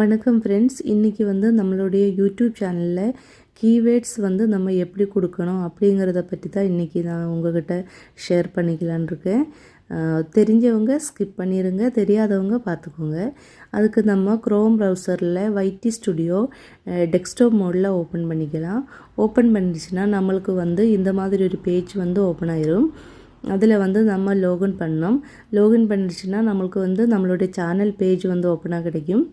வணக்கம் ஃப்ரெண்ட்ஸ். இன்றைக்கி நம்மளுடைய யூடியூப் சேனலில் கீவேர்ட்ஸ் நம்ம எப்படி கொடுக்கணும் அப்படிங்கிறத பற்றி தான் இன்றைக்கி நான் உங்கள்கிட்ட ஷேர் பண்ணிக்கலான் இருக்கேன். தெரிஞ்சவங்க ஸ்கிப் பண்ணிடுங்க, தெரியாதவங்க பார்த்துக்கோங்க. அதுக்கு நம்ம க்ரோம் ப்ரௌசரில் வைட்டி ஸ்டுடியோ டெஸ்க்டாப் மோடில் ஓப்பன் பண்ணிக்கலாம். ஓப்பன் பண்ணிடுச்சுன்னா நம்மளுக்கு இந்த மாதிரி ஒரு பேஜ் ஓப்பன் ஆயிரும். அதில் நம்ம லோகின் பண்ணோம். லோகின் பண்ணிடுச்சுன்னா நம்மளுக்கு நம்மளுடைய சேனல் பேஜ் ஓப்பனாக கிடைக்கும்.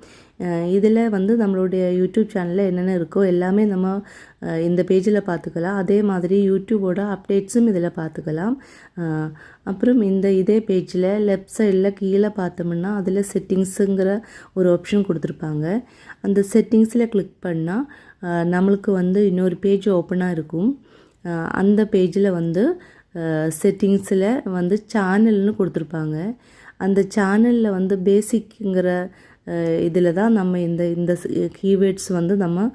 இதில் நம்மளுடைய யூடியூப் சேனலில் என்னென்ன இருக்கோ எல்லாமே நம்ம இந்த பேஜில் பார்த்துக்கலாம். அதே மாதிரி யூடியூபோட அப்டேட்ஸும் இதில் பார்த்துக்கலாம். அப்புறம் இதே பேஜில் லெஃப்ட் சைடில் கீழே பார்த்தோம்னா அதில் செட்டிங்ஸுங்கிற ஒரு ஆப்ஷன் கொடுத்துருப்பாங்க. அந்த செட்டிங்ஸில் கிளிக் பண்ணால் நம்மளுக்கு இன்னொரு பேஜ் ஓப்பனாக இருக்கும். அந்த பேஜில் செட்டிங்ஸில் சேனல்னு கொடுத்துருப்பாங்க. அந்த சேனலில் பேசிக்குங்கிற இதில் தான் நம்ம இந்த கீவேர்ட்ஸ் நம்ம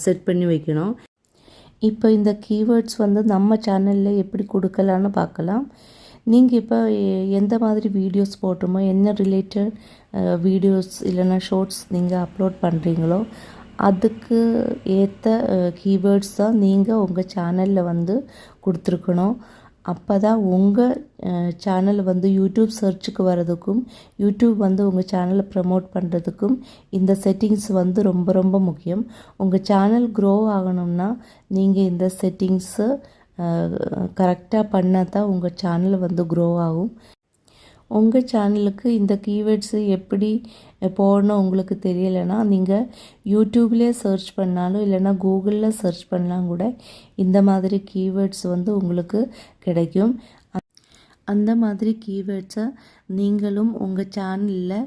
செட் பண்ணி வைக்கணும். இப்போ இந்த கீவேர்ட்ஸ் நம்ம சேனலில் எப்படி கொடுக்கலான்னு பார்க்கலாம். நீங்கள் இப்போ எந்த மாதிரி வீடியோஸ் போட்டோமோ, என்ன ரிலேட்டட் வீடியோஸ் இல்லைன்னா ஷார்ட்ஸ் நீங்கள் அப்லோட் பண்ணுறீங்களோ அதுக்கு ஏற்ற கீவேர்ட்ஸ் தான் நீங்கள் உங்கள் சேனலில் கொடுத்துருக்கணும். அப்போ தான் உங்கள் சேனல் யூடியூப் சர்ச்சுக்கு வர்றதுக்கும் யூடியூப் உங்கள் சேனலை ப்ரமோட் பண்ணுறதுக்கும் இந்த செட்டிங்ஸ் ரொம்ப ரொம்ப முக்கியம். உங்கள் சேனல் க்ரோ ஆகணும்னா நீங்கள் இந்த செட்டிங்ஸு கரெக்டாக பண்ணால் தான் உங்கள் சேனல் க்ரோ ஆகும். உங்கள் சேனலுக்கு இந்த கீவேர்ட்ஸு எப்படி போடணும் உங்களுக்கு தெரியலைன்னா நீங்கள் யூடியூப்லேயே சர்ச் பண்ணாலும் இல்லைன்னா கூகுளில் சர்ச் பண்ணலாம் கூட இந்த மாதிரி கீவேர்ட்ஸ் உங்களுக்கு கிடைக்கும். அந்த மாதிரி கீவேர்ட்ஸை நீங்களும் உங்கள் சேனலில்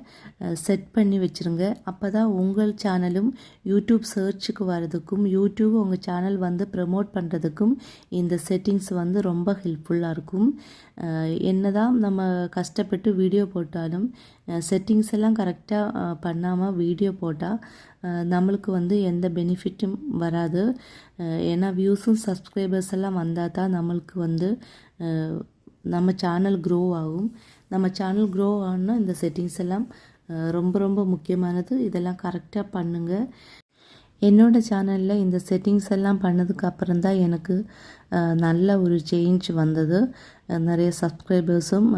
செட் பண்ணி வச்சுருங்க. அப்போ தான் உங்கள் சேனலும் யூடியூப் சர்ச்சுக்கு வர்றதுக்கும் யூடியூப் உங்கள் சேனல் ப்ரமோட் பண்ணுறதுக்கும் இந்த செட்டிங்ஸ் ரொம்ப ஹெல்ப்ஃபுல்லாக இருக்கும். என்ன தான் நம்ம கஷ்டப்பட்டு வீடியோ போட்டாலும் செட்டிங்ஸ் எல்லாம் கரெக்டாக பண்ணாமல் வீடியோ போட்டால் நம்மளுக்கு எந்த பெனிஃபிட்டும் வராது. ஏன்னா வியூஸும் சப்ஸ்கிரைபர்ஸ் எல்லாம் வந்தால் தான் நம்மளுக்கு நம்ம சேனல் க்ரோ ஆகும். நம்ம சேனல் க்ரோ ஆகும்னா இந்த செட்டிங்ஸ் எல்லாம் ரொம்ப ரொம்ப முக்கியமானது. இதெல்லாம் கரெக்டாக பண்ணுங்கள். என்னோடய சேனலில் இந்த செட்டிங்ஸ் எல்லாம் பண்ணதுக்கு அப்புறம் தான் எனக்கு நல்ல ஒரு சேஞ்ச் வந்தது. நிறைய சப்ஸ்கிரைபர்ஸும்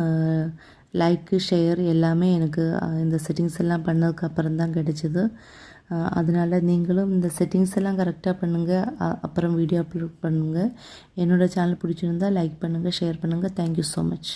லைக்கு ஷேர் எல்லாமே எனக்கு இந்த செட்டிங்ஸ் எல்லாம் பண்ணதுக்கு அப்புறம் தான் கிடைச்சிது. அதனால் நீங்களும் இந்த செட்டிங்ஸ் எல்லாம் கரெக்டாக பண்ணுங்கள். அப்புறம் வீடியோ அப்லோட் பண்ணுங்கள். என்னோடய சேனல் பிடிச்சிருந்தால் லைக் பண்ணுங்கள், ஷேர் பண்ணுங்கள். Thank you so much.